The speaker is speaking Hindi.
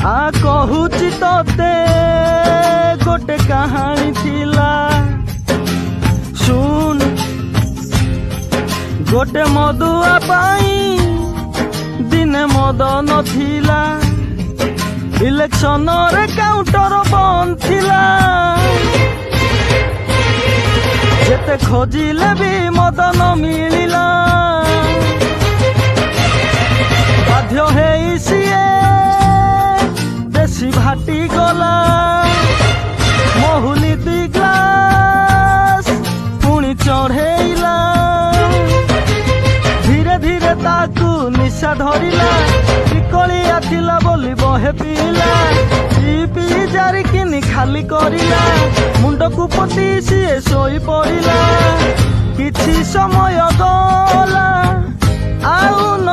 कहुची तोते गोटे कहानी थिला सुन गोटे मदुआ पाई दिने मद नथिला इलेक्शन रे काउंटर बंद थिला जेते खोजिले भी मद न मिलिला बाध्य हेई सिए देसी भाटी गला महुली 2 ग्लास पुणी चढ़ेला धीरे धीरे ताकू निशा धरिला टिकलिया थिला बोली बहे पीला पी जारी किनी खाली करिला मुंड को पति सिए सोई पड़िला किछि समय गला आउ न